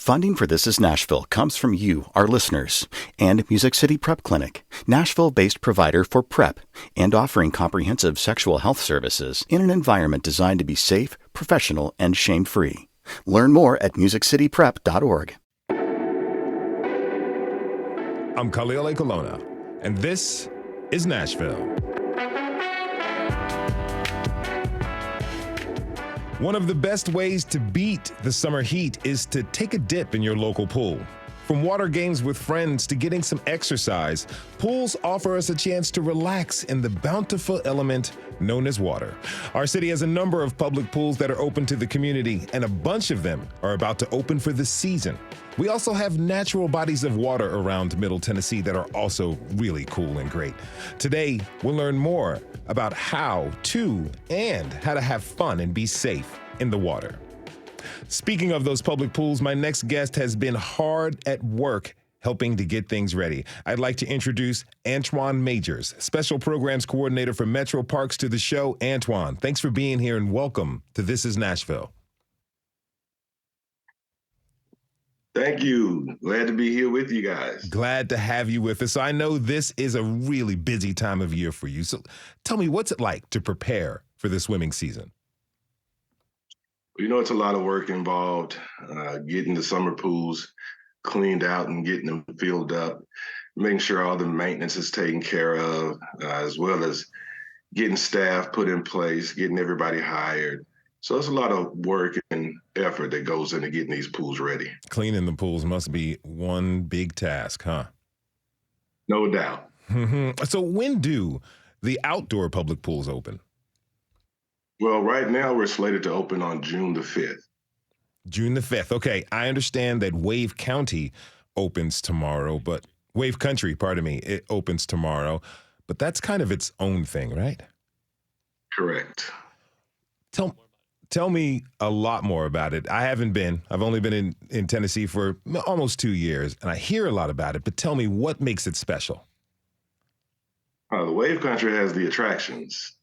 Funding for This Is Nashville comes from you, our listeners, and Music City Prep Clinic, Nashville-based provider for PrEP and offering comprehensive sexual health services in an environment designed to be safe, professional, and shame-free. Learn more at musiccityprep.org. I'm Khalil Ekulona, and this is Nashville. One of the best ways to beat the summer heat is to take a dip in your local pool. From water games with friends to getting some exercise, pools offer us a chance to relax in the bountiful element known as water. Our city has a number of public pools that are open to the community, and a bunch of them are about to open for the season. We also have natural bodies of water around Middle Tennessee that are also really cool and great. Today, we'll learn more about how to and how to have fun and be safe in the water. Speaking of those public pools, my next guest has been hard at work helping to get things ready. I'd like to introduce Antwan Majors, Special Programs Coordinator for Metro Parks, to the show. Antwan, thanks for being here and welcome to This is Nashville. Thank you. Glad to be here with you guys. Glad to have you with us. I know this is a really busy time of year for you. So tell me, what's it like to prepare for the swimming season? You know, it's a lot of work involved, getting the summer pools cleaned out and getting them filled up, making sure all the maintenance is taken care of, as well as getting staff put in place, getting everybody hired. So it's a lot of work and effort that goes into getting these pools ready. Cleaning the pools must be one big task, huh? No doubt. So when do the outdoor public pools open? Well, right now we're slated to open on June the 5th. June the 5th. Okay, I understand that Wave Country opens tomorrow, it opens tomorrow, but that's kind of its own thing, right? Correct. Tell me a lot more about it. I haven't been. I've only been in Tennessee for almost 2 years, and I hear a lot about it, but tell me what makes it special. The Wave Country has the attractions.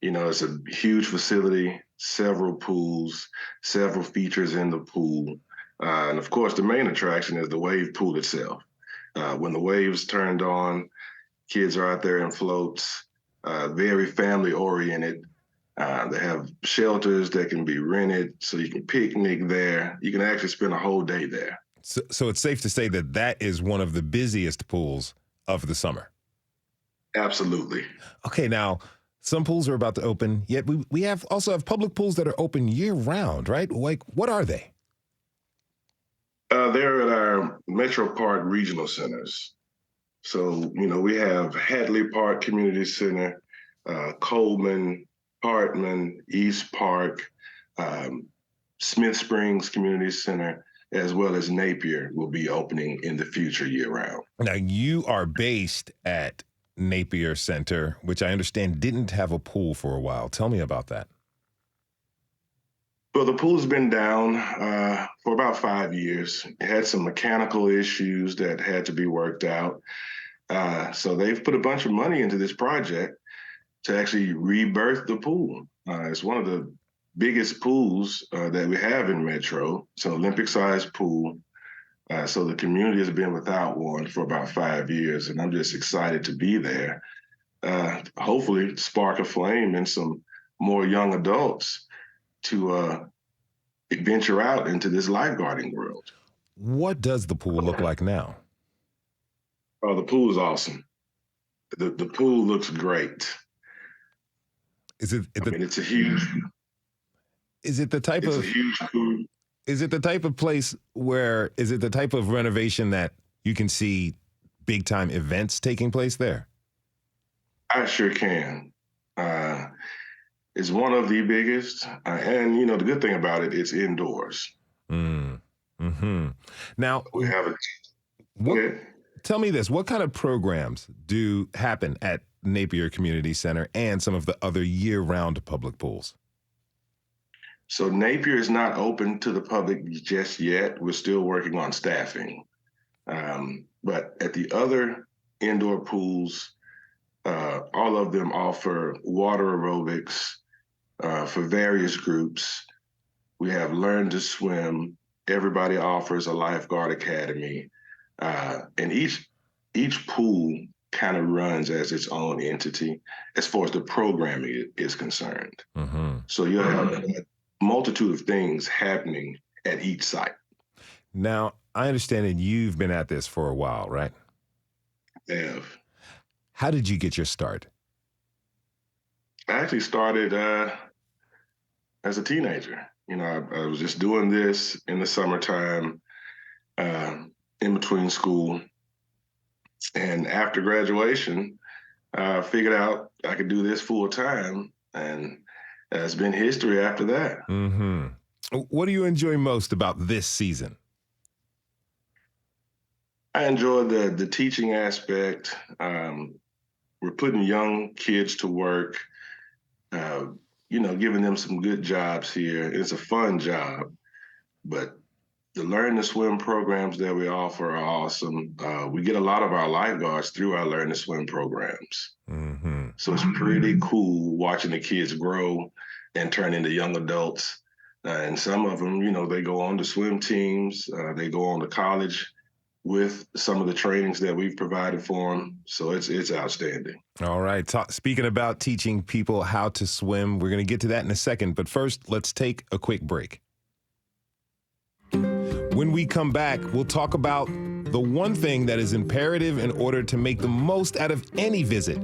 You know, it's a huge facility, several pools, several features in the pool. And of course, the main attraction is the wave pool itself. When the waves turned on, kids are out there in floats, very family oriented. They have shelters that can be rented, so you can picnic there. You can actually spend a whole day there. So it's safe to say that that is one of the busiest pools of the summer. Absolutely. Okay, now, some pools are about to open, yet we also have public pools that are open year-round, right? Like, what are they? They're at our Metro Park regional centers. So, you know, we have Hadley Park Community Center, Coleman, Hartman, East Park, Smith Springs Community Center, as well as Napier will be opening in the future year-round. Now, you are based at Napier Center, which I understand didn't have a pool for a while. Tell me about that. Well, the pool's been down for about 5 years. It had some mechanical issues that had to be worked out. So they've put a bunch of money into this project to actually rebirth the pool. It's one of the biggest pools that we have in Metro. It's an Olympic-sized pool. So the community has been without one for about 5 years, and I'm just excited to be there. Hopefully spark a flame in some more young adults to venture out into this lifeguarding world. What does the pool look like now? Oh, the pool is awesome. The pool looks great. It's a huge. Is it the type it's of a huge pool? Is it the type of place where, is it the type of renovation that you can see big time events taking place there? I sure can. It's one of the biggest. And, you know, the good thing about it, it's indoors. Now, we have tell me this, what kind of programs do happen at Napier Community Center and some of the other year-round public pools? So Napier is not open to the public just yet. We're still working on staffing. But at the other indoor pools, all of them offer water aerobics for various groups. We have Learn to Swim, everybody offers a lifeguard academy, and each pool kind of runs as its own entity as far as the programming is concerned. Mm-hmm. So you have a multitude of things happening at each site. Now, I understand that you've been at this for a while, right? Have. How did you get your start? I actually started as a teenager. I was just doing this in the summertime, in between school. And after graduation, I figured out I could do this full time. And it's been history after that. Mm-hmm. What do you enjoy most about this season? I enjoy the teaching aspect. We're putting young kids to work, giving them some good jobs here. It's a fun job, but the Learn to Swim programs that we offer are awesome. We get a lot of our lifeguards through our Learn to Swim programs. Mm-hmm. So it's pretty cool watching the kids grow and turn into young adults. And some of them, they go on to swim teams. They go on to college with some of the trainings that we've provided for them. So it's outstanding. All right. Speaking about teaching people how to swim, we're going to get to that in a second. But first, let's take a quick break. When we come back, we'll talk about the one thing that is imperative in order to make the most out of any visit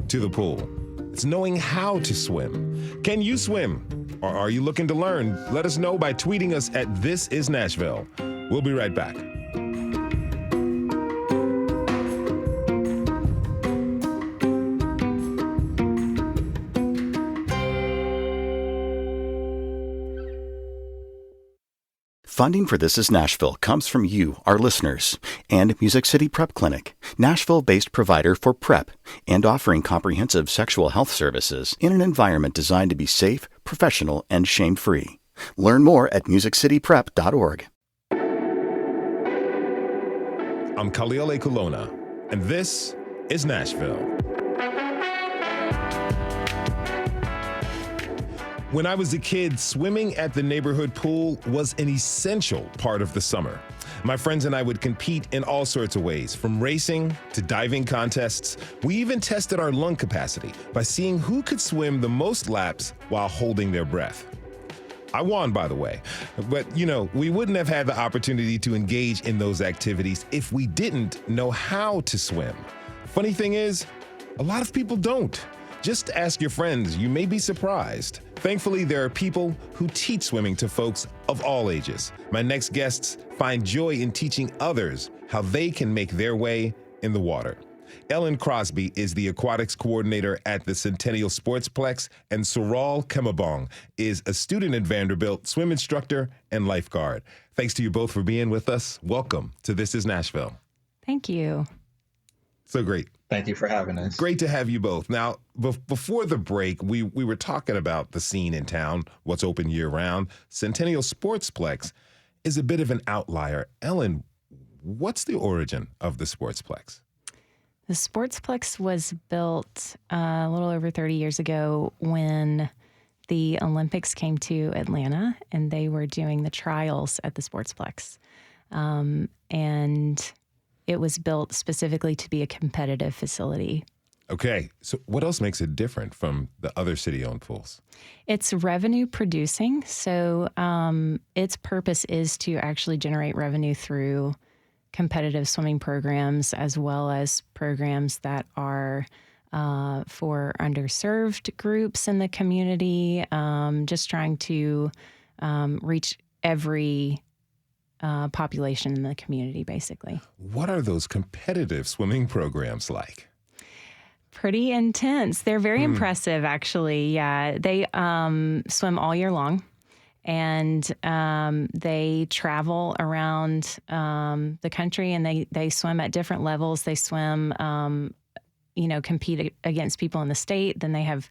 to the pool. It's knowing how to swim. Can you swim? Or are you looking to learn? Let us know by tweeting us at This Is Nashville. We'll be right back. Funding for This Is Nashville comes from you, our listeners, and Music City Prep Clinic, Nashville-based provider for PrEP and offering comprehensive sexual health services in an environment designed to be safe, professional, and shame-free. Learn more at musiccityprep.org. I'm Khalil Ekulona, and this is Nashville. When I was a kid, swimming at the neighborhood pool was an essential part of the summer. My friends and I would compete in all sorts of ways, from racing to diving contests. We even tested our lung capacity by seeing who could swim the most laps while holding their breath. I won, by the way. But, we wouldn't have had the opportunity to engage in those activities if we didn't know how to swim. Funny thing is, a lot of people don't. Just ask your friends, you may be surprised. Thankfully, there are people who teach swimming to folks of all ages. My next guests find joy in teaching others how they can make their way in the water. Ellen Crosby is the aquatics coordinator at the Centennial Sportsplex, and Seriol Kumabong is a student at Vanderbilt, swim instructor and lifeguard. Thanks to you both for being with us. Welcome to This Is Nashville. Thank you. So great. Thank you for having us. Great to have you both. Now, before the break, we were talking about the scene in town, what's open year-round. Centennial Sportsplex is a bit of an outlier. Ellen, what's the origin of the Sportsplex? The Sportsplex was built a little over 30 years ago when the Olympics came to Atlanta, and they were doing the trials at the Sportsplex. And it was built specifically to be a competitive facility. Okay, so what else makes it different from the other city-owned pools? It's revenue producing, so its purpose is to actually generate revenue through competitive swimming programs, as well as programs that are for underserved groups in the community, just trying to reach every population in the community, basically. What are those competitive swimming programs like? Pretty intense. They're very impressive, actually. Yeah, they swim all year long, and they travel around the country, and they swim at different levels. They swim, compete against people in the state. Then they have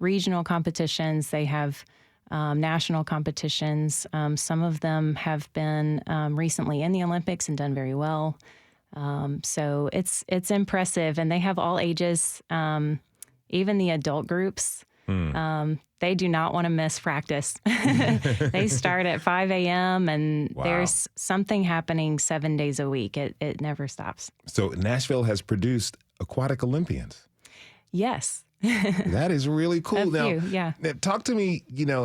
regional competitions. They have national competitions. Some of them have been recently in the Olympics and done very well. So it's impressive, and they have all ages, even the adult groups. They do not want to miss practice. They start at 5 a.m. and there's something happening 7 days a week. It never stops. So Nashville has produced aquatic Olympians. Yes. That is really cool. Now, talk to me.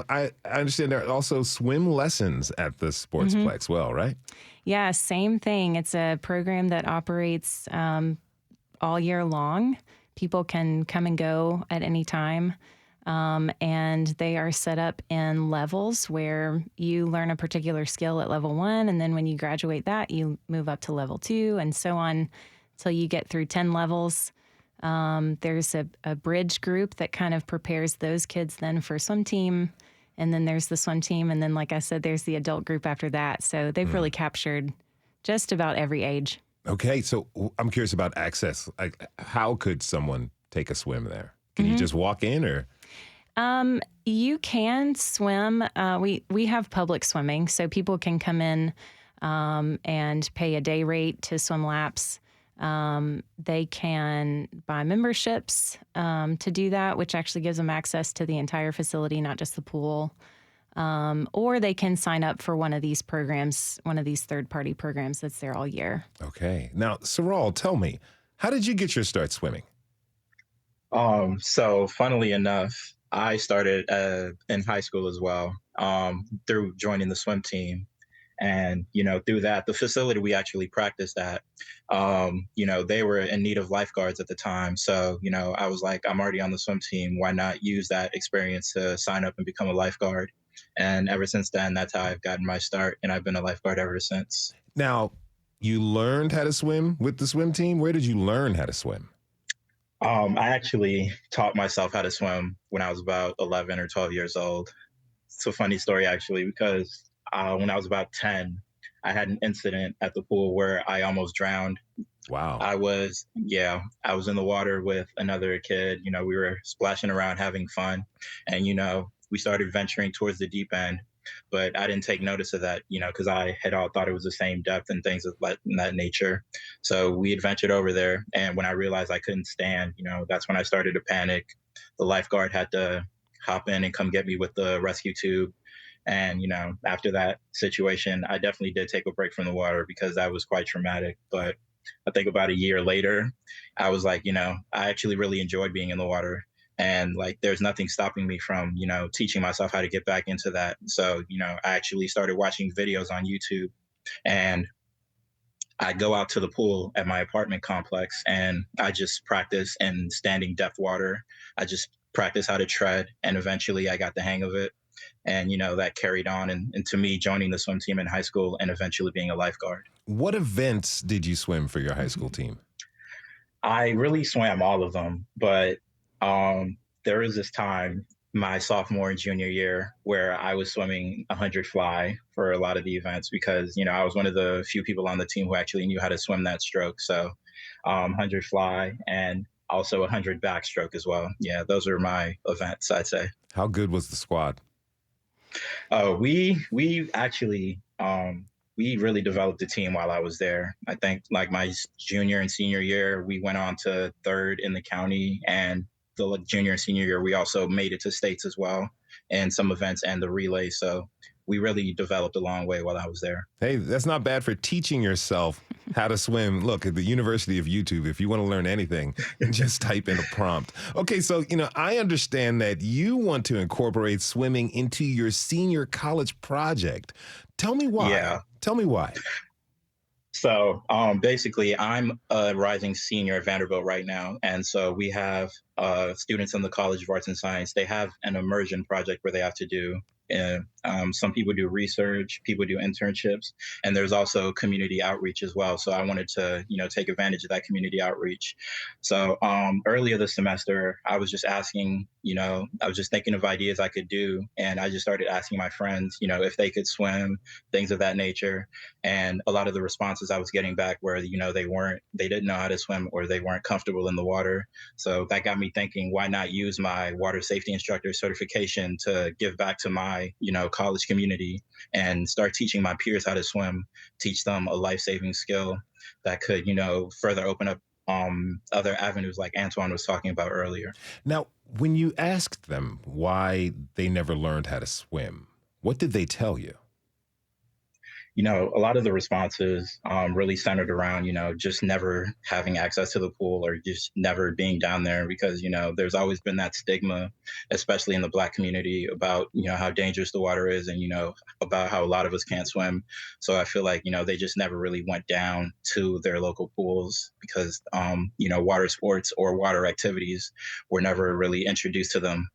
I understand there are also swim lessons at the Sportsplex, well, right? Yeah, same thing. It's a program that operates all year long. People can come and go at any time. And they are set up in levels where you learn a particular skill at level 1. And then when you graduate that, you move up to level 2 and so on till you get through 10 levels. There's a bridge group that kind of prepares those kids then for swim team. And then there's the swim team. And then, like I said, there's the adult group after that. So they've really captured just about every age. Okay. So I'm curious about access. Like, how could someone take a swim there? Can you just walk in or? You can swim. We have public swimming, so people can come in and pay a day rate to swim laps. They can buy memberships to do that, which actually gives them access to the entire facility, not just the pool. Or they can sign up for one of these programs, one of these third-party programs that's there all year. Okay. Now, Seriol, tell me, how did you get your start swimming? So funnily enough, I started in high school as well, through joining the swim team. And, through that, the facility we actually practiced at, they were in need of lifeguards at the time. So, I was like, I'm already on the swim team. Why not use that experience to sign up and become a lifeguard? And ever since then, that's how I've gotten my start. And I've been a lifeguard ever since. Now, you learned how to swim with the swim team. Where did you learn how to swim? I actually taught myself how to swim when I was about 11 or 12 years old. It's a funny story, actually, because when I was about 10, I had an incident at the pool where I almost drowned. Wow. I was in the water with another kid. We were splashing around, having fun. And, we started venturing towards the deep end. But I didn't take notice of that, because I had all thought it was the same depth and things of that nature. So we had ventured over there. And when I realized I couldn't stand, that's when I started to panic. The lifeguard had to hop in and come get me with the rescue tube. And, after that situation, I definitely did take a break from the water because that was quite traumatic. But I think about a year later, I was like, I actually really enjoyed being in the water. And there's nothing stopping me from, teaching myself how to get back into that. So, I actually started watching videos on YouTube, and I go out to the pool at my apartment complex and I just practice in standing depth water. I just practice how to tread, and eventually I got the hang of it. And, that carried on and to me joining the swim team in high school and eventually being a lifeguard. What events did you swim for your high school team? I really swam all of them, but there was this time my sophomore and junior year where I was swimming 100 fly for a lot of the events because, I was one of the few people on the team who actually knew how to swim that stroke. So 100 fly and also 100 backstroke as well. Yeah, those are my events, I'd say. How good was the squad? We actually, we really developed a team while I was there. I think my junior and senior year, we went on to third in the county, and the junior and senior year, we also made it to states as well and some events and the relay. So we really developed a long way while I was there. Hey, that's not bad for teaching yourself how to swim. Look, at the University of YouTube, if you want to learn anything, just type in a prompt. Okay, so, I understand that you want to incorporate swimming into your senior college project. Tell me why. Yeah. Tell me why. So basically, I'm a rising senior at Vanderbilt right now. And so we have students in the College of Arts and Science. They have an immersion project where they have to do some people do research, people do internships, and there's also community outreach as well. So I wanted to, take advantage of that community outreach. So earlier this semester, I was just asking, I was just thinking of ideas I could do. And I just started asking my friends, if they could swim, things of that nature. And a lot of the responses I was getting back were, they didn't know how to swim or they weren't comfortable in the water. So that got me thinking, why not use my water safety instructor certification to give back to my, college community and start teaching my peers how to swim, teach them a life-saving skill that could, further open up other avenues like Antwan was talking about earlier. Now, when you asked them why they never learned how to swim, what did they tell you? A lot of the responses really centered around, just never having access to the pool or just never being down there because, there's always been that stigma, especially in the Black community about, how dangerous the water is and, about how a lot of us can't swim. So I feel like, they just never really went down to their local pools because, water sports or water activities were never really introduced to them.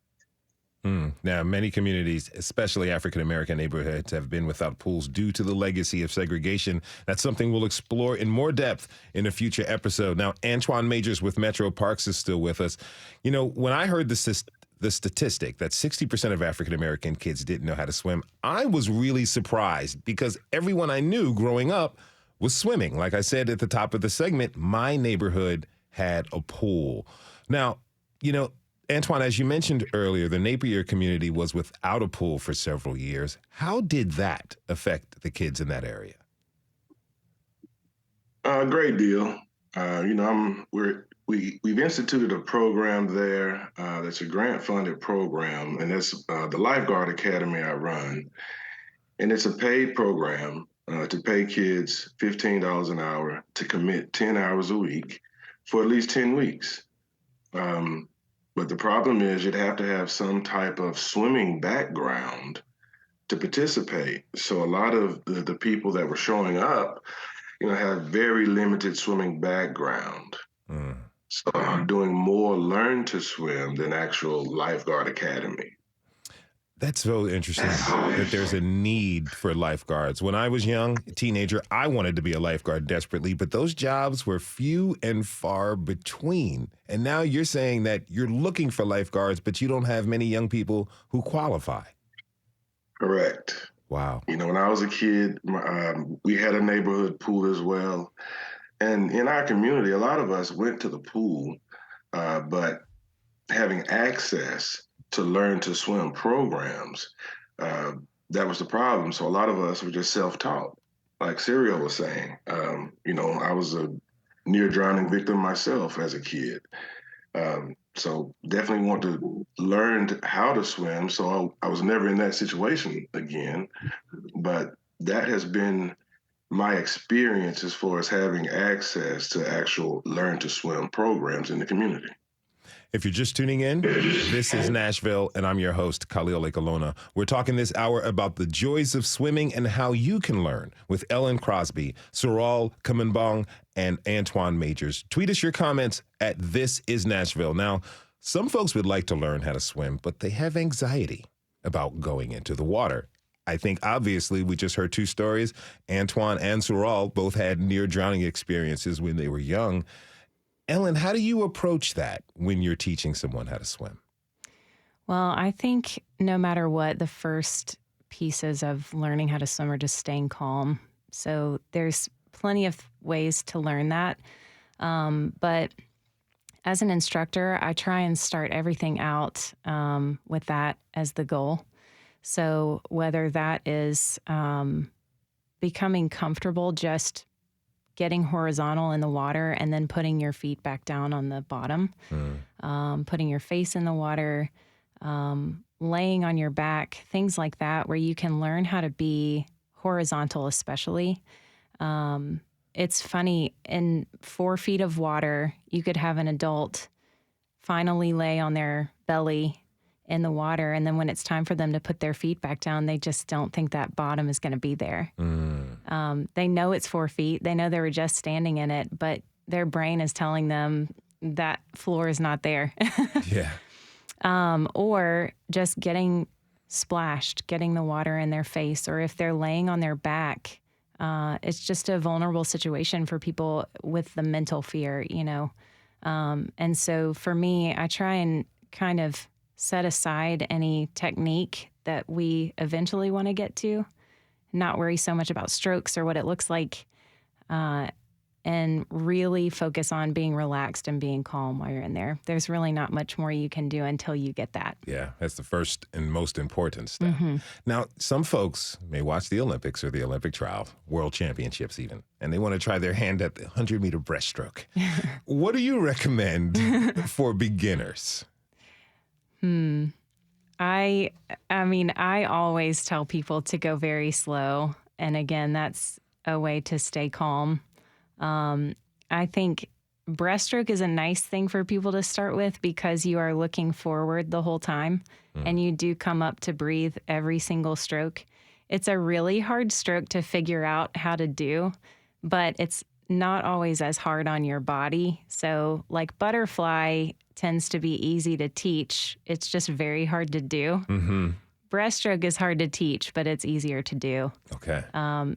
Now, many communities, especially African-American neighborhoods, have been without pools due to the legacy of segregation. That's something we'll explore in more depth in a future episode. Now, Antwan Majors with Metro Parks is still with us. When I heard the statistic that 60% of African-American kids didn't know how to swim, I was really surprised because everyone I knew growing up was swimming. Like I said at the top of the segment, my neighborhood had a pool. Now, Antwan, as you mentioned earlier, the Napier community was without a pool for several years. How did that affect the kids in that area? A great deal. We've instituted a program there that's a grant-funded program, and that's the Lifeguard Academy I run. And it's a paid program to pay kids $15 an hour to commit 10 hours a week for at least 10 weeks. But the problem is you'd have to have some type of swimming background to participate. So a lot of the people that were showing up, have very limited swimming background. So I'm doing more learn to swim than actual Lifeguard Academy. That's so interesting that there's a need for lifeguards. When I was young, a teenager, I wanted to be a lifeguard desperately, but those jobs were few and far between. And now you're saying that you're looking for lifeguards, but you don't have many young people who qualify. Correct. Wow. When I was a kid, we had a neighborhood pool as well. And in our community, a lot of us went to the pool, but having access to learn to swim programs, that was the problem. So a lot of us were just self-taught, like Seriol was saying. I was a near drowning victim myself as a kid. So definitely want to learn how to swim. So I was never in that situation again. But that has been my experience as far as having access to actual learn to swim programs in the community. If you're just tuning in, this is Nashville, and I'm your host, Khalil Ekulona. We're talking this hour about the joys of swimming and how you can learn with Ellen Crosby, Seriol Kumabong, and Antwan Majors. Tweet us your comments at This Is Nashville. Now, some folks would like to learn how to swim, but they have anxiety about going into the water. I think, obviously, we just heard two stories. Antwan and Seriol both had near-drowning experiences when they were young. Ellen, how do you approach that when you're teaching someone how to swim? Well, I think no matter what, the first pieces of learning how to swim are just staying calm. So there's plenty of ways to learn that. But as an instructor, I try and start everything out with that as the goal. So whether that is becoming comfortable just getting horizontal in the water and then putting your feet back down on the bottom, putting your face in the water, laying on your back, things like that, where you can learn how to be horizontal especially. It's funny, in 4 feet of water, you could have an adult finally lay on their belly in the water, and then when it's time for them to put their feet back down, they just don't think that bottom is going to be there. They know it's 4 feet. They know they were just standing in it, but their brain is telling them that floor is not there. Yeah. Or just getting splashed, getting the water in their face, or if they're laying on their back, it's just a vulnerable situation for people with the mental fear, And so for me, I try and kind of set aside any technique that we eventually want to get to, not worry so much about strokes or what it looks like, and really focus on being relaxed and being calm while you're in there. There's really not much more you can do until you get that. Yeah, that's the first and most important step. Now, some folks may watch the Olympics or the Olympic trial, world championships even, and they want to try their hand at the 100-meter breaststroke. What do you recommend for beginners? I mean, I always tell people to go very slow. And again, that's a way to stay calm. I think breaststroke is a nice thing for people to start with because you are looking forward the whole time and you do come up to breathe every single stroke. It's a really hard stroke to figure out how to do, but it's not always as hard on your body. So like butterfly tends to be easy to teach. It's just very hard to do. Breaststroke is hard to teach, but it's easier to do. Okay.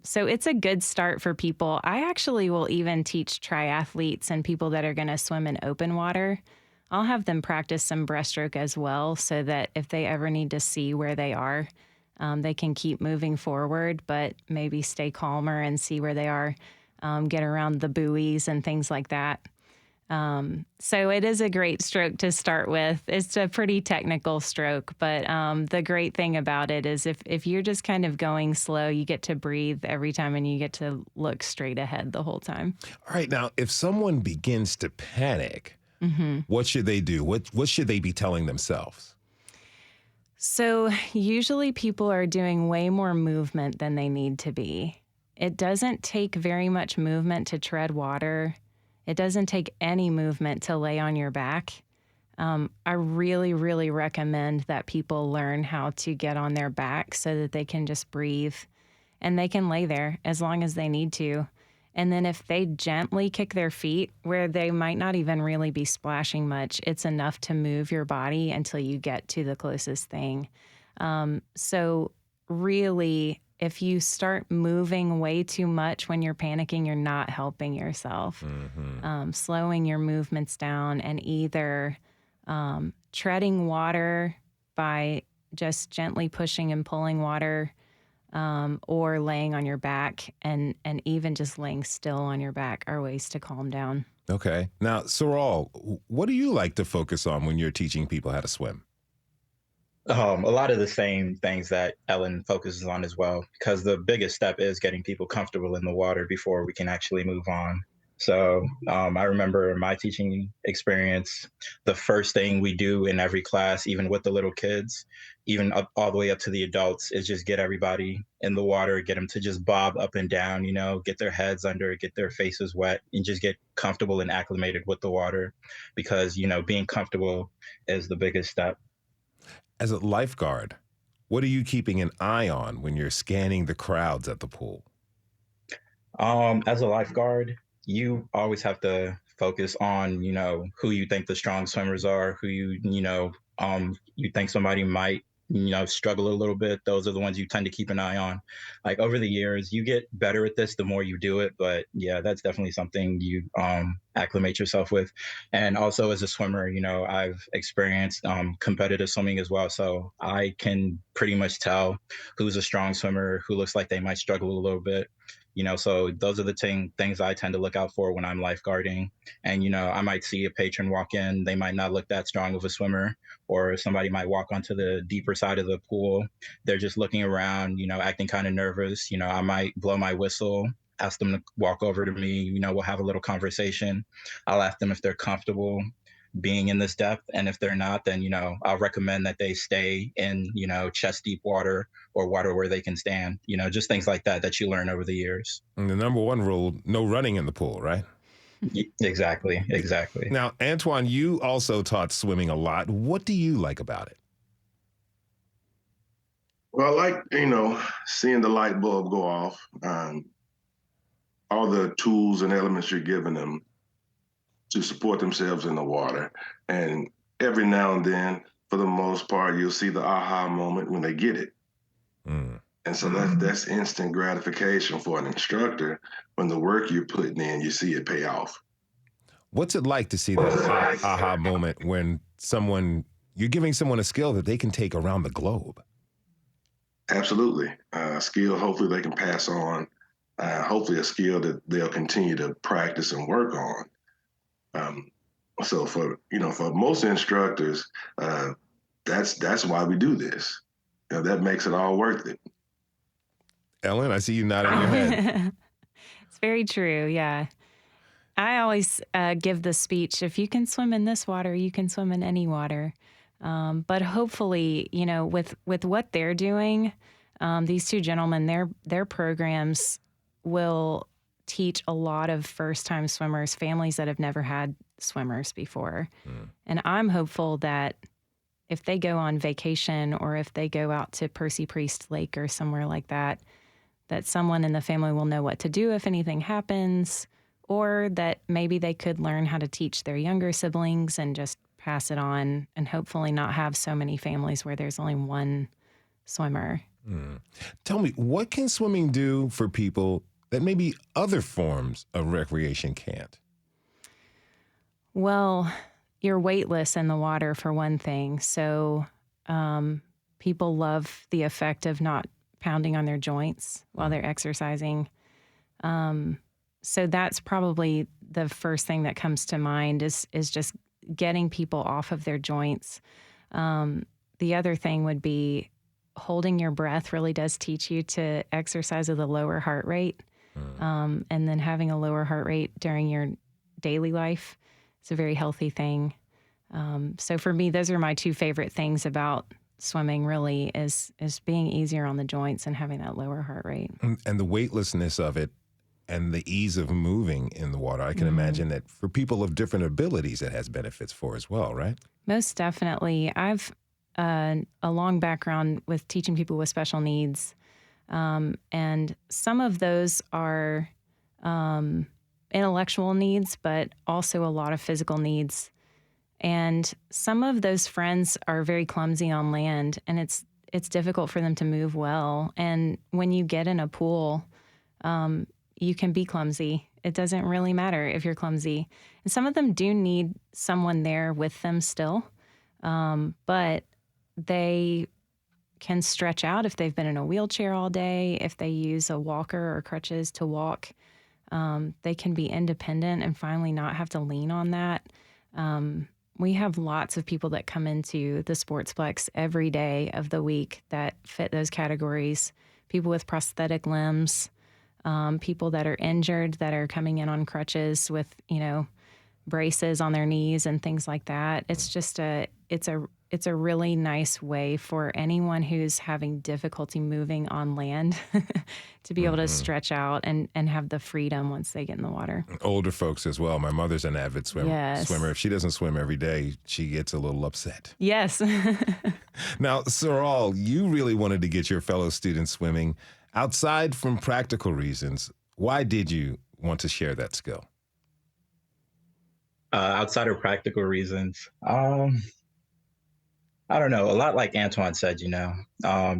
So it's a good start for people. I actually will even teach triathletes and people that are going to swim in open water. I'll have them practice some breaststroke as well so that if they ever need to see where they are, they can keep moving forward, but maybe stay calmer and see where they are, get around the buoys and things like that. So it is a great stroke to start with. It's a pretty technical stroke, but the great thing about it is if you're just kind of going slow, you get to breathe every time and you get to look straight ahead the whole time. All right. Now, if someone begins to panic, what should they do? What should they be telling themselves? So usually people are doing way more movement than they need to be. It doesn't take very much movement to tread water. It doesn't take any movement to lay on your back. I really, really recommend that people learn how to get on their back so that they can just breathe and they can lay there as long as they need to. And then if they gently kick their feet where they might not even really be splashing much, it's enough to move your body until you get to the closest thing. So really, if you start moving way too much when you're panicking, you're not helping yourself. Slowing your movements down and either treading water by just gently pushing and pulling water, or laying on your back and even just laying still on your back are ways to calm down. Okay. Now, Seriol, what do you like to focus on when you're teaching people how to swim? A lot of the same things that Ellen focuses on as well, because the biggest step is getting people comfortable in the water before we can actually move on. So I remember my teaching experience, the first thing we do in every class, even with the little kids, even up, all the way up to the adults, is just get everybody in the water, get them to just bob up and down, get their heads under, get their faces wet, and just get comfortable and acclimated with the water, because, being comfortable is the biggest step. As a lifeguard, what are you keeping an eye on when you're scanning the crowds at the pool? As a lifeguard, you always have to focus on, who you think the strong swimmers are, who you think somebody might, struggle a little bit. Those are the ones you tend to keep an eye on. Like over the years, you get better at this the more you do it. But yeah, that's definitely something you acclimate yourself with. And also as a swimmer, I've experienced competitive swimming as well. So I can pretty much tell who's a strong swimmer, who looks like they might struggle a little bit. So those are the things I tend to look out for when I'm lifeguarding. And, I might see a patron walk in. They might not look that strong of a swimmer, or somebody might walk onto the deeper side of the pool. They're just looking around, acting kind of nervous. I might blow my whistle, ask them to walk over to me. We'll have a little conversation. I'll ask them if they're comfortable being in this depth. And if they're not, then, I'll recommend that they stay in, chest deep water or water where they can stand, just things like that you learn over the years. And the number one rule, no running in the pool, right? Exactly. Now, Antwan, you also taught swimming a lot. What do you like about it? Well, I like, seeing the light bulb go off, all the tools and elements you're giving them to support themselves in the water. And every now and then, for the most part, you'll see the aha moment when they get it. And so that's instant gratification for an instructor when the work you're putting in, you see it pay off. What's it like to see that aha moment when you're giving someone a skill that they can take around the globe? Absolutely. Skill, hopefully they can pass on hopefully a skill that they'll continue to practice and work on. So for most instructors, that's why we do this. That makes it all worth it. Ellen, I see you nodding your head. It's very true. Yeah. I always give the speech, if you can swim in this water, you can swim in any water. But hopefully, with what they're doing, these two gentlemen, their programs will teach a lot of first-time swimmers, families that have never had swimmers before. And I'm hopeful that if they go on vacation or if they go out to Percy Priest Lake or somewhere like that, that someone in the family will know what to do if anything happens, or that maybe they could learn how to teach their younger siblings and just pass it on, and hopefully not have so many families where there's only one swimmer. Tell me, what can swimming do for people that maybe other forms of recreation can't? Well, you're weightless in the water, for one thing. So people love the effect of not pounding on their joints while they're exercising. So that's probably the first thing that comes to mind is just getting people off of their joints. The other thing would be holding your breath really does teach you to exercise at a lower heart rate. And then having a lower heart rate during your daily life, it's a very healthy thing. So for me, those are my two favorite things about swimming, really, is being easier on the joints and having that lower heart rate. And the weightlessness of it and the ease of moving in the water. I can imagine that for people of different abilities, it has benefits for as well, right? Most definitely. I've a long background with teaching people with special needs. And some of those are intellectual needs, but also a lot of physical needs. And some of those friends are very clumsy on land, and it's difficult for them to move well. And when you get in a pool, you can be clumsy. It doesn't really matter if you're clumsy. And some of them do need someone there with them still, but they can stretch out if they've been in a wheelchair all day, if they use a walker or crutches to walk. They can be independent and finally not have to lean on that. We have lots of people that come into the Sportsplex every day of the week that fit those categories. People with prosthetic limbs, people that are injured that are coming in on crutches with, braces on their knees and things like that. It's just it's a really nice way for anyone who's having difficulty moving on land to be able to stretch out and have the freedom once they get in the water. Older folks as well. My mother's an avid swimmer. Yes. If she doesn't swim every day, she gets a little upset. Yes. Now, Seriol, you really wanted to get your fellow students swimming. Outside from practical reasons, why did you want to share that skill? Outside of practical reasons, I don't know. A lot like Antwan said,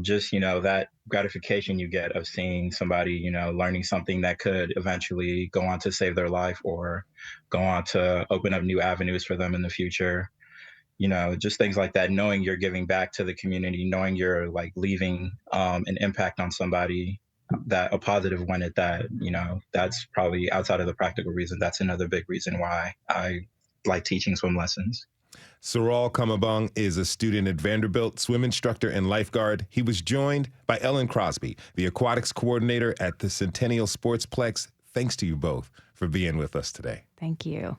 just, that gratification you get of seeing somebody, learning something that could eventually go on to save their life or go on to open up new avenues for them in the future. Just things like that, knowing you're giving back to the community, knowing you're like leaving an impact on somebody, that a positive one at that, that's probably outside of the practical reason. That's another big reason why I like teaching swim lessons. Seriol Kumabong is a student at Vanderbilt, swim instructor and lifeguard. He was joined by Ellen Crosby, the aquatics coordinator at the Centennial Sportsplex. Thanks to you both for being with us today. Thank you.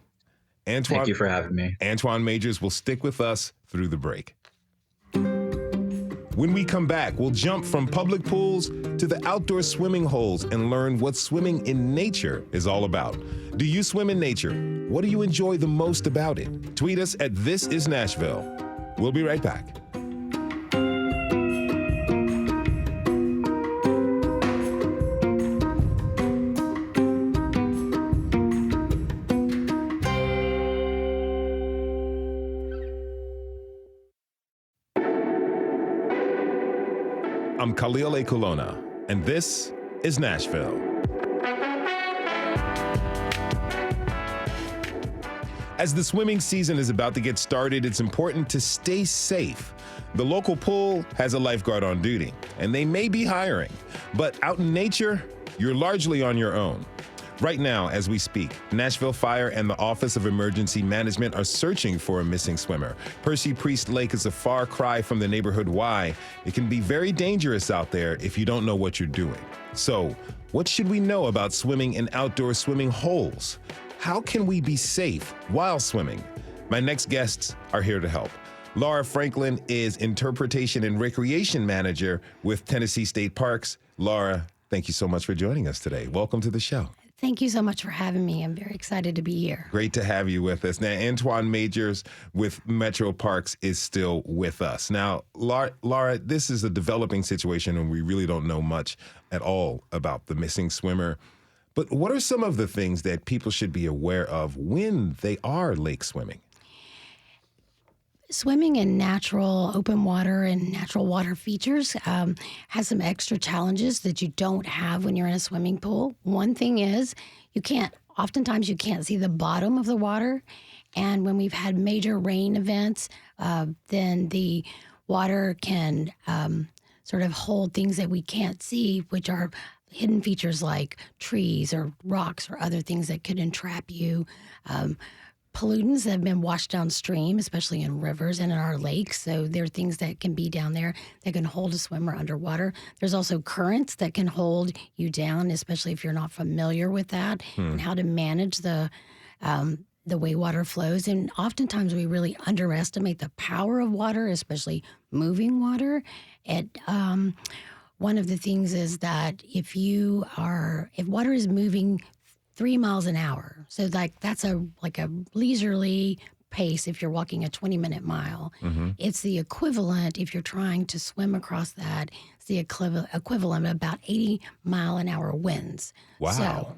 Thank you for having me. Antwan Majors will stick with us through the break. When we come back, we'll jump from public pools to the outdoor swimming holes and learn what swimming in nature is all about. Do you swim in nature? What do you enjoy the most about it? Tweet us at This Is Nashville. We'll be right back. I'm Khalil Ekulona, and this is Nashville. As the swimming season is about to get started, it's important to stay safe. The local pool has a lifeguard on duty, and they may be hiring. But out in nature, you're largely on your own. Right now, as we speak, Nashville Fire and the Office of Emergency Management are searching for a missing swimmer. Percy Priest Lake is a far cry from the neighborhood Y. It can be very dangerous out there if you don't know what you're doing. So, what should we know about swimming in outdoor swimming holes? How can we be safe while swimming? My next guests are here to help. Laura Franklin is Interpretation and Recreation Manager with Tennessee State Parks. Laura, thank you so much for joining us today. Welcome to the show. Thank you so much for having me. I'm very excited to be here. Great to have you with us. Now, Antwan Majors with Metro Parks is still with us. Now, Laura, this is a developing situation and we really don't know much at all about the missing swimmer. But what are some of the things that people should be aware of when they are lake swimming? Swimming in natural open water and natural water features has some extra challenges that you don't have when you're in a swimming pool. One thing is oftentimes you can't see the bottom of the water. And when we've had major rain events, then the water can sort of hold things that we can't see, which are hidden features like trees or rocks or other things that could entrap you. Pollutants that have been washed downstream, especially in rivers and in our lakes. So there are things that can be down there that can hold a swimmer underwater. There's also currents that can hold you down, especially if you're not familiar with that and how to manage the way water flows. And oftentimes we really underestimate the power of water, especially moving water. One of the things is that if water is moving 3 miles an hour. So that's a leisurely pace if you're walking a 20-minute mile. Mm-hmm. It's the equivalent if you're trying to swim across that. It's the equivalent of about 80-mile-an-hour winds. Wow.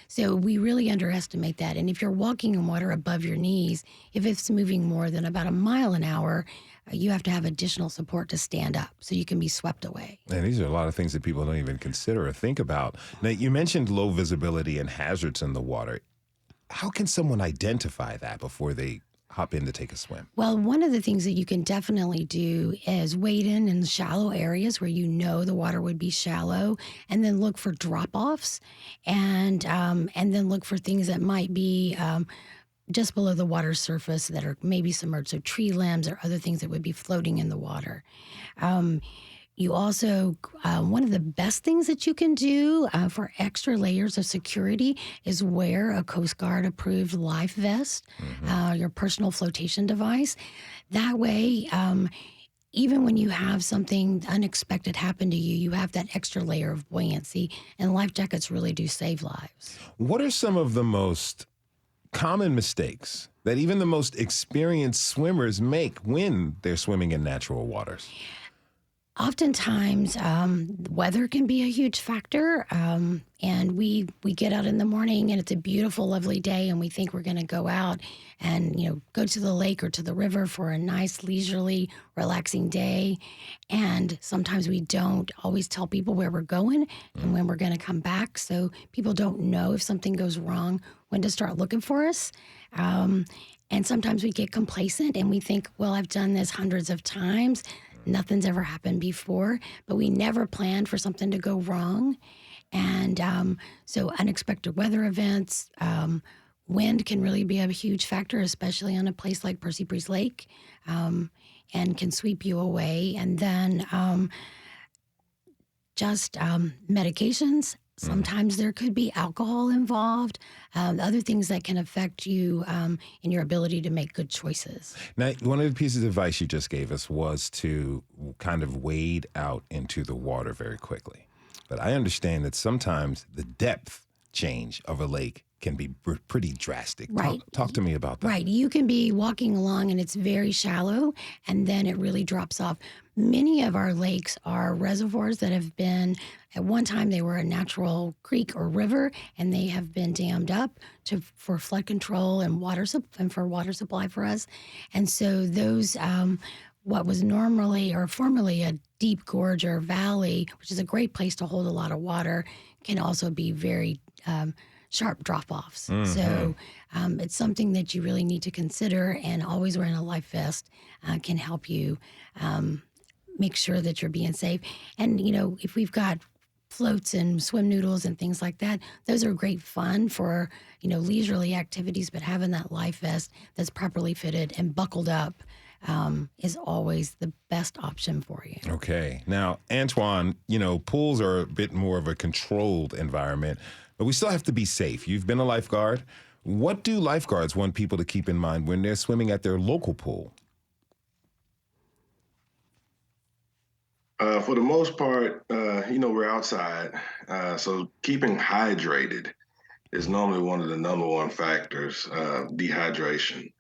So we really underestimate that. And if you're walking in water above your knees, if it's moving more than about a mile an hour, you have to have additional support to stand up so you can be swept away. And these are a lot of things that people don't even consider or think about. Now, you mentioned low visibility and hazards in the water. How can someone identify that before they hop in to take a swim? Well, one of the things that you can definitely do is wade in shallow areas where you know the water would be shallow, and then look for drop-offs, and then look for things that might be just below the water surface that are maybe submerged, so tree limbs or other things that would be floating in the water. You also, one of the best things that you can do for extra layers of security is wear a Coast Guard approved life vest, your personal flotation device. That way, even when you have something unexpected happen to you, you have that extra layer of buoyancy, and life jackets really do save lives. What are some of the most common mistakes that even the most experienced swimmers make when they're swimming in natural waters? Oftentimes, weather can be a huge factor, and we get out in the morning and it's a beautiful, lovely day, and we think we're going to go out and go to the lake or to the river for a nice, leisurely, relaxing day. And sometimes we don't always tell people where we're going and when we're going to come back, so people don't know if something goes wrong, when to start looking for us. And sometimes we get complacent and we think, well, I've done this hundreds of times. Nothing's ever happened before, but we never planned for something to go wrong. And so unexpected weather events, wind can really be a huge factor, especially on a place like Percy Priest Lake, and can sweep you away. And then medications. Sometimes there could be alcohol involved, other things that can affect you in your ability to make good choices. Now, one of the pieces of advice you just gave us was to kind of wade out into the water very quickly. But I understand that sometimes the depth change of a lake can be pretty drastic. Right. Talk to me about that. Right. You can be walking along and it's very shallow, and then it really drops off. Many of our lakes are reservoirs that have been, at one time they were a natural creek or river, and they have been dammed up for flood control and for water supply for us. And so those, what was normally or formerly a deep gorge or valley, which is a great place to hold a lot of water, can also be very sharp drop-offs. Mm-hmm. So it's something that you really need to consider, and always wearing a life vest can help you make sure that you're being safe. And, if we've got floats and swim noodles and things like that. Those are great fun for, leisurely activities, but having that life vest that's properly fitted and buckled up is always the best option for you. Okay. Now, Antwan, pools are a bit more of a controlled environment, but we still have to be safe. You've been a lifeguard. What do lifeguards want people to keep in mind when they're swimming at their local pool? For the most part, we're outside, so keeping hydrated is normally one of the number one factors, dehydration.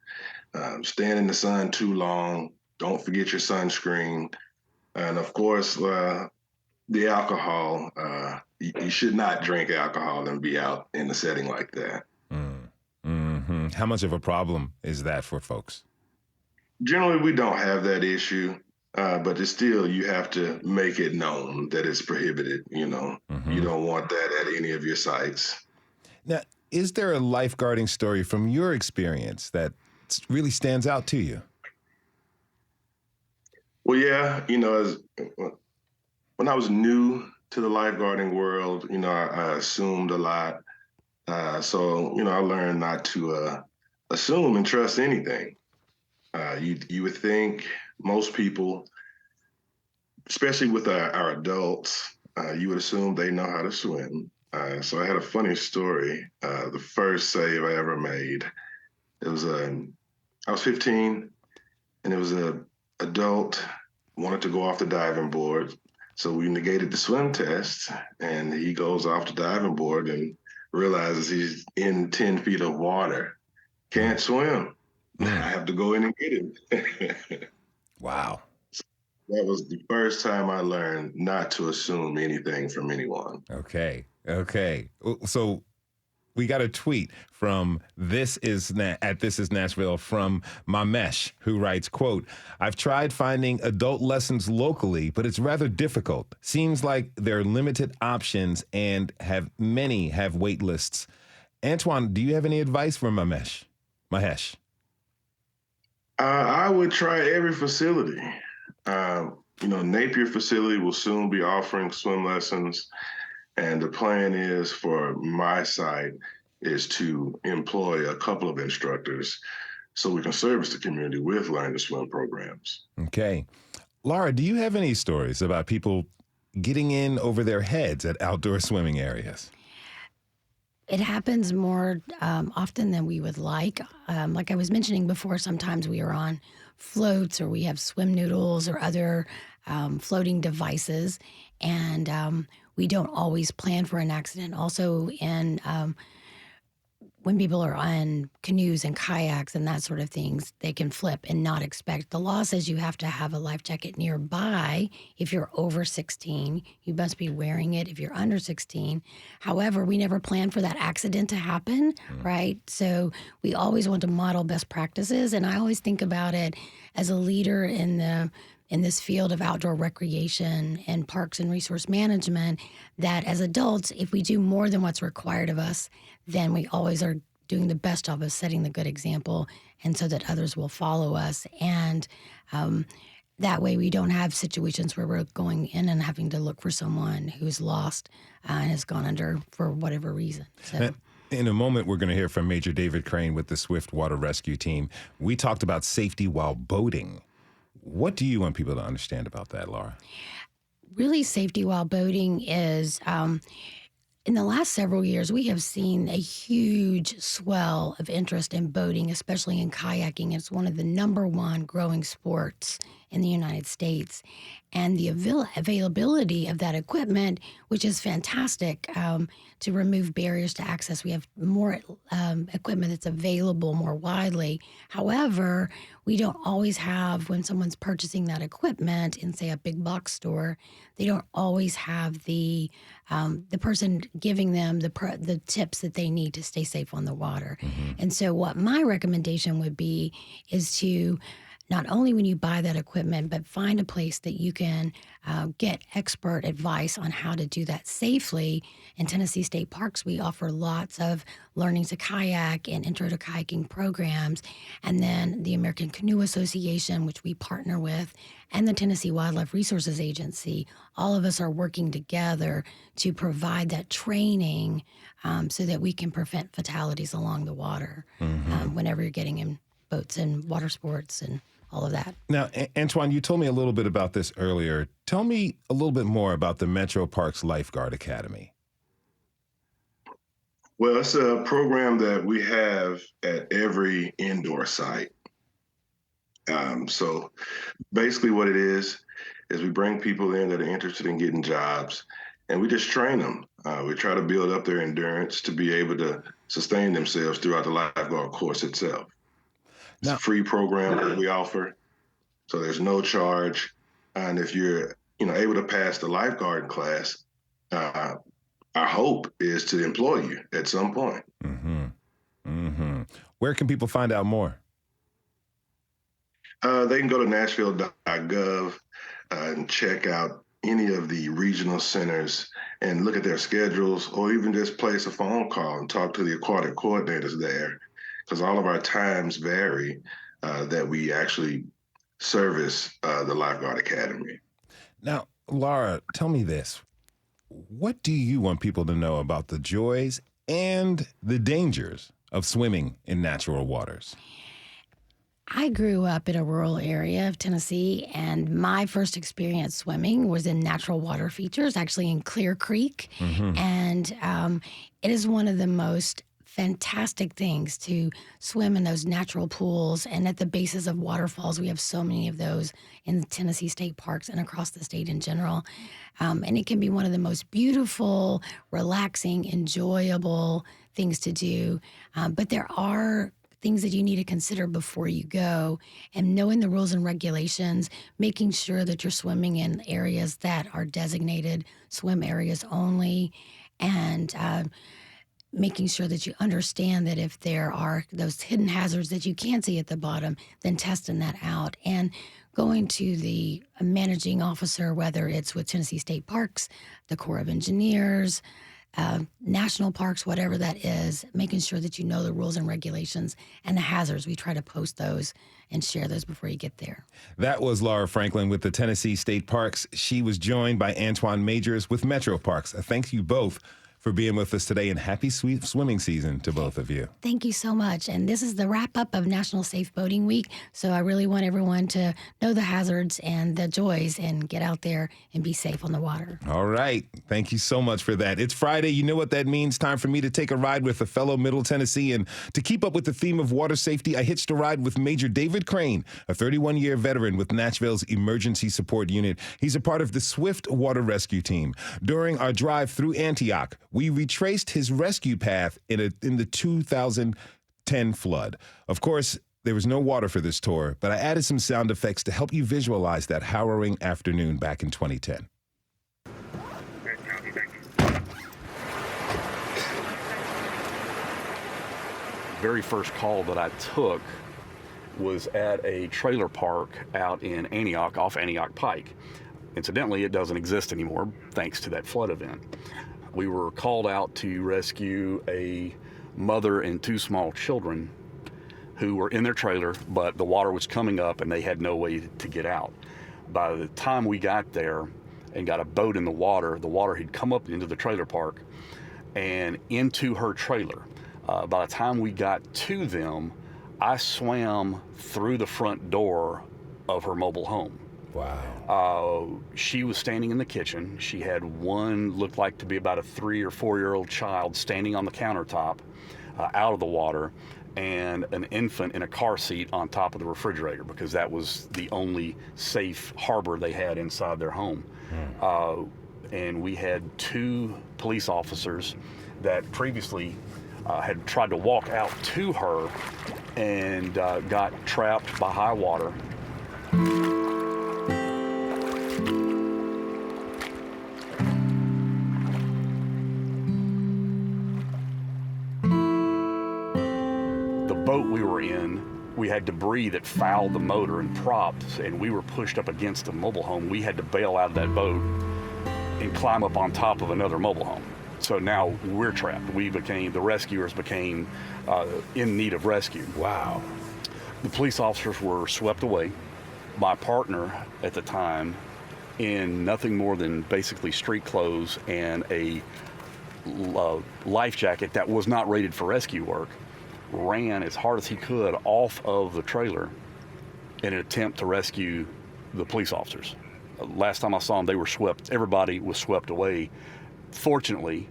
Staying in the sun too long, don't forget your sunscreen, and of course, the alcohol. You should not drink alcohol and be out in a setting like that. Mm-hmm. How much of a problem is that for folks? Generally, we don't have that issue. But it's still, you have to make it known that it's prohibited. Mm-hmm. You don't want that at any of your sites. Now, is there a lifeguarding story from your experience that really stands out to you? Well, yeah, when I was new to the lifeguarding world, I assumed a lot. So I learned not to assume and trust anything. You would think most people, especially with our adults, you would assume they know how to swim. So I had a funny story. The first save I ever made, it was I was 15, and it was a adult wanted to go off the diving board. So we negated the swim test, and he goes off the diving board and realizes he's in 10 feet of water, can't swim. I have to go in and get him. Wow. That was the first time I learned not to assume anything from anyone. Okay. So we got a tweet from This Is Nashville from Mamesh, who writes, quote, "I've tried finding adult lessons locally, but it's rather difficult. Seems like there are limited options and many have wait lists." Antwan, do you have any advice for Mahesh? I would try every facility. Napier facility will soon be offering swim lessons. And the plan is for my site is to employ a couple of instructors so we can service the community with learn to swim programs. Okay. Laura, do you have any stories about people getting in over their heads at outdoor swimming areas? It happens more often than we would like. Like I was mentioning before, sometimes we are on floats or we have swim noodles or other floating devices, and we don't always plan for an accident. Also, when people are on canoes and kayaks and that sort of things, they can flip and not expect. The law says you have to have a life jacket nearby. If you're over 16, you must be wearing it if you're under 16. However, we never plan for that accident to happen, right? So we always want to model best practices. And I always think about it as a leader in this field of outdoor recreation and parks and resource management, that as adults, if we do more than what's required of us, then we always are doing the best job of setting the good example, and so that others will follow us. And that way we don't have situations where we're going in and having to look for someone who's lost and has gone under for whatever reason. So. In a moment, we're going to hear from Major David Crane with the Swift Water Rescue Team. We talked about safety while boating. What do you want people to understand about that, Laura? Really, safety while boating is, in the last several years, we have seen a huge swell of interest in boating, especially in kayaking. It's one of the number one growing sports in the United States. And the availability of that equipment, which is fantastic to remove barriers to access. We have more equipment that's available more widely. However, we don't always have, when someone's purchasing that equipment in, say, a big box store, they don't always have the person giving them the tips that they need to stay safe on the water. Mm-hmm. And so what my recommendation would be is to not only when you buy that equipment, but find a place that you can get expert advice on how to do that safely. In Tennessee State Parks, we offer lots of learning to kayak and intro to kayaking programs. And then the American Canoe Association, which we partner with, and the Tennessee Wildlife Resources Agency, all of us are working together to provide that training so that we can prevent fatalities along the water whenever you're getting in boats and water sports and all of that. Now, Antwan, you told me a little bit about this earlier. Tell me a little bit more about the Metro Parks Lifeguard Academy. Well, it's a program that we have at every indoor site. So basically what it is we bring people in that are interested in getting jobs, and we just train them. We try to build up their endurance to be able to sustain themselves throughout the lifeguard course itself. It's a free program that we offer, so there's no charge. And if you're, able to pass the lifeguard class, our hope is to employ you at some point. Where can people find out more? They can go to nashville.gov and check out any of the regional centers and look at their schedules, or even just place a phone call and talk to the aquatic coordinators there, because all of our times vary that we actually service the Lifeguard Academy. Now, Laura, tell me this. What do you want people to know about the joys and the dangers of swimming in natural waters? I grew up in a rural area of Tennessee, and my first experience swimming was in natural water features, actually in Clear Creek. And it is one of the most fantastic things to swim in those natural pools and at the bases of waterfalls. We have so many of those in the Tennessee State Parks and across the state in general. And it can be one of the most beautiful, relaxing, enjoyable things to do. But there are things that you need to consider before you go, and knowing the rules and regulations, making sure that you're swimming in areas that are designated swim areas only, and making sure that you understand that if there are those hidden hazards that you can't see at the bottom, then testing that out. And going to the managing officer, whether it's with Tennessee State Parks, the Corps of Engineers, national parks, whatever that is, making sure that you know the rules and regulations and the hazards. We try to post those and share those before you get there. That was Laura Franklin with the Tennessee State Parks. She was joined by Antwan Majors with Metro Parks. Thank you both for being with us today, and happy sweet swimming season to both of you. Thank you so much. And this is the wrap up of National Safe Boating Week. So I really want everyone to know the hazards and the joys and get out there and be safe on the water. All right. Thank you so much for that. It's Friday. You know what that means. Time for me to take a ride with a fellow Middle Tennessean. To keep up with the theme of water safety, I hitched a ride with Major David Crane, a 31-year veteran with Nashville's Emergency Support Unit. He's a part of the Swift Water Rescue Team. During our drive through Antioch, we retraced his rescue path in the 2010 flood. Of course, there was no water for this tour, but I added some sound effects to help you visualize that harrowing afternoon back in 2010. Very first call that I took was at a trailer park out in Antioch, off Antioch Pike. Incidentally, it doesn't exist anymore thanks to that flood event. We were called out to rescue a mother and two small children who were in their trailer, but the water was coming up and they had no way to get out. By the time we got there and got a boat in the water had come up into the trailer park and into her trailer. By the time we got to them, I swam through the front door of her mobile home. Wow. She was standing in the kitchen. She had one, looked like to be about a 3 or 4 year old child standing on the countertop out of the water, and an infant in a car seat on top of the refrigerator, because that was the only safe harbor they had inside their home. And we had two police officers that previously had tried to walk out to her and got trapped by high water. The boat we were in we had debris that fouled the motor and propped, and we were pushed up against a mobile home. We had to bail out of that boat and climb up on top of another mobile home. So now we're trapped. The rescuers became in need of rescue. Wow. The police officers were swept away. My partner at the time, in nothing more than basically street clothes and a life jacket that was not rated for rescue work, ran as hard as he could off of the trailer in an attempt to rescue the police officers. Last time I saw them, they were swept. Everybody was swept away. Fortunately,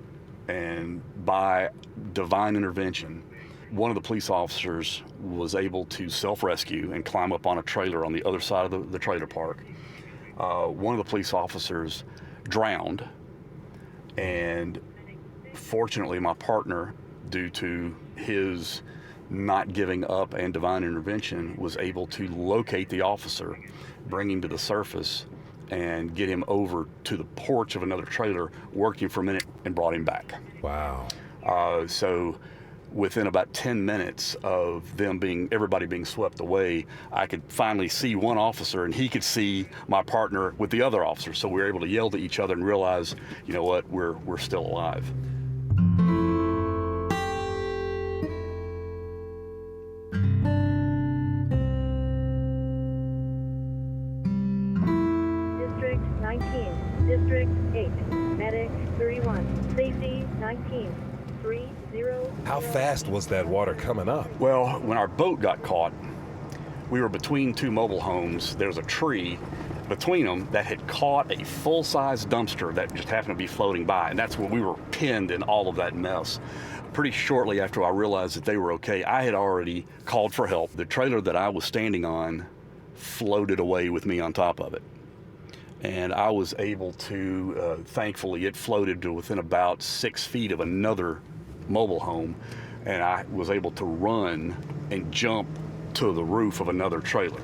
and by divine intervention, one of the police officers was able to self-rescue and climb up on a trailer on the other side of the trailer park. One of the police officers drowned, and fortunately my partner, due to his not giving up and divine intervention, was able to locate the officer, bring him to the surface, and get him over to the porch of another trailer, worked him for a minute, and brought him back. Wow. So within about 10 minutes of everybody being swept away, I could finally see one officer, and he could see my partner with the other officer. So we were able to yell to each other and realize, you know what, we're still alive. District 19, District 8, Medic 31, Safety 19, 30. How fast was that water coming up? Well, when our boat got caught, we were between two mobile homes. There was a tree between them that had caught a full-size dumpster that just happened to be floating by, and that's where we were pinned in all of that mess. Pretty shortly after I realized that they were okay, I had already called for help. The trailer that I was standing on floated away with me on top of it. And I was able to, thankfully, it floated to within about 6 feet of another mobile home, and I was able to run and jump to the roof of another trailer.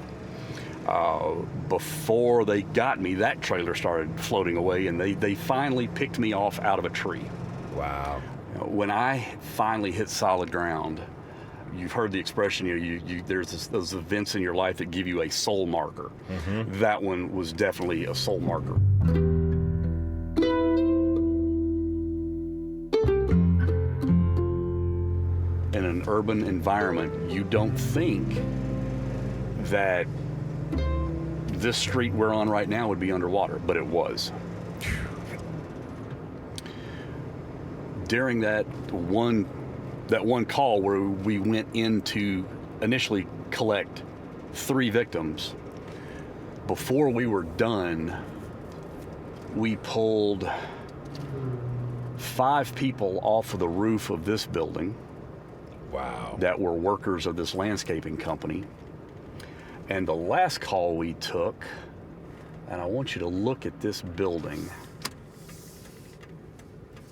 Before they got me, that trailer started floating away, and they finally picked me off out of a tree. Wow. When I finally hit solid ground, you've heard the expression, there's those events in your life that give you a soul marker. Mm-hmm. That one was definitely a soul marker. In an urban environment, you don't think that this street we're on right now would be underwater, but it was. During that one call where we went in to initially collect 3 victims, before we were done, we pulled 5 people off of the roof of this building. Wow. That were workers of this landscaping company. And the last call we took, and I want you to look at this building.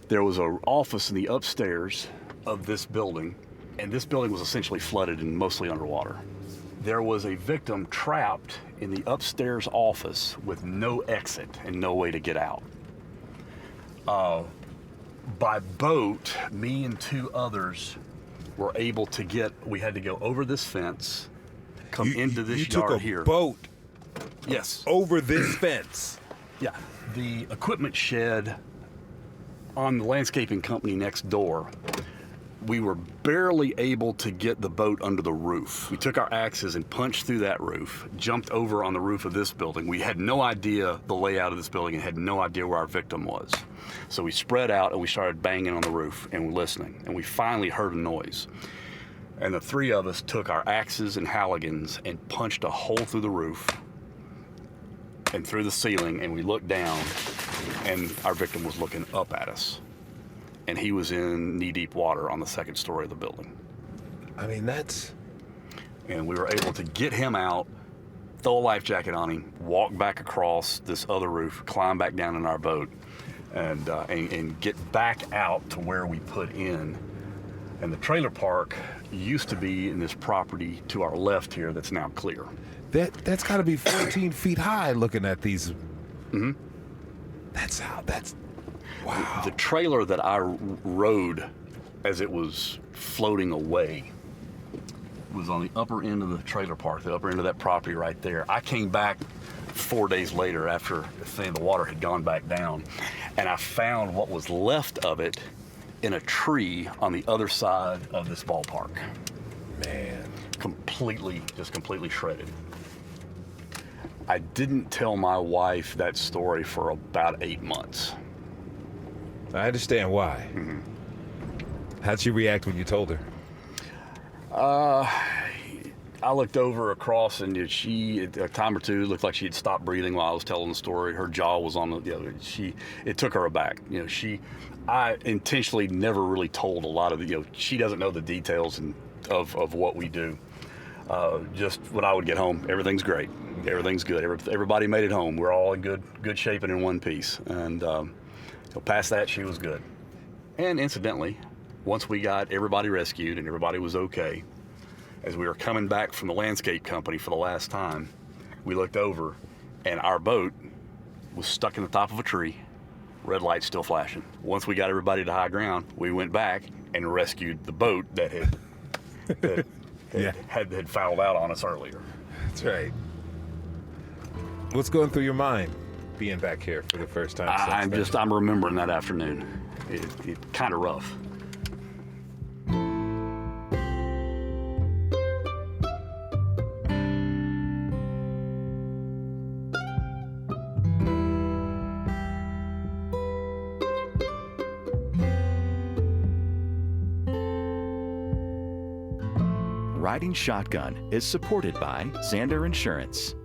There was an office in the upstairs of this building, and this building was essentially flooded and mostly underwater. There was a victim trapped in the upstairs office with no exit and no way to get out. By boat, me and 2 others were able to we had to go over this fence, come into this yard here. You took a boat Yes. over this fence. Yeah. The equipment shed on the landscaping company next door, we were barely able to get the boat under the roof. We took our axes and punched through that roof, jumped over on the roof of this building. We had no idea the layout of this building and had no idea where our victim was. So we spread out and we started banging on the roof and listening, and we finally heard a noise. And the 3 of us took our axes and Halligans and punched a hole through the roof and through the ceiling, and we looked down, and our victim was looking up at us. And he was in knee-deep water on the 2nd story of the building. I mean, that's... And we were able to get him out, throw a life jacket on him, walk back across this other roof, climb back down in our boat, and get back out to where we put in. And the trailer park used to be in this property to our left here that's now clear. That's got to be 14 feet high looking at these. Mm-hmm. Wow. The trailer that I rode as it was floating away was on the upper end of the trailer park, the upper end of that property right there. I came back 4 days later after saying the water had gone back down, and I found what was left of it in a tree on the other side of this ballpark. Man. Completely shredded. I didn't tell my wife that story for about 8 months. I understand why. Mm-hmm. How'd she react when you told her? I looked over across, and she, at a time or two, looked like she had stopped breathing while I was telling the story. Her jaw was on it took her aback. I intentionally never really told a lot of she doesn't know the details of what we do. Just when I would get home, everything's great. Everything's good. Everybody made it home. We're all in good shape and in one piece. And past that, she was good. And incidentally, once we got everybody rescued and everybody was okay, as we were coming back from the landscape company for the last time, we looked over and our boat was stuck in the top of a tree, red light still flashing. Once we got everybody to high ground, we went back and rescued the boat that had fouled out on us earlier. That's right. What's going through your mind being back here for the first time? I'm remembering that afternoon. It kind of rough. Riding Shotgun is supported by Zander Insurance.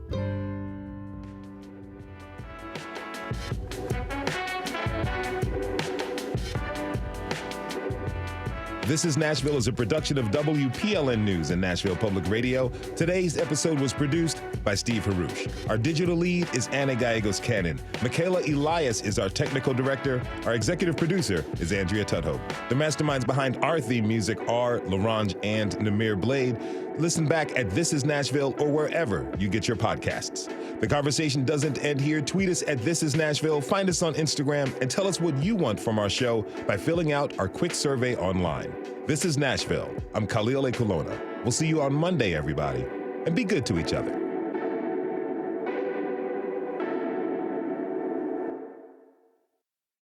This is Nashville is a production of WPLN News and Nashville Public Radio. Today's episode was produced by Steve Haruch. Our digital lead is Anna Gallegos-Cannon. Michaela Elias is our technical director. Our executive producer is Andrea Tudhope. The masterminds behind our theme music are LaRange and Namir Blade. Listen back at This Is Nashville or wherever you get your podcasts. The conversation doesn't end here. Tweet us at This Is Nashville, find us on Instagram, and tell us what you want from our show by filling out our quick survey online. This is Nashville. I'm Khalil Ekulona. We'll see you on Monday, everybody, and be good to each other.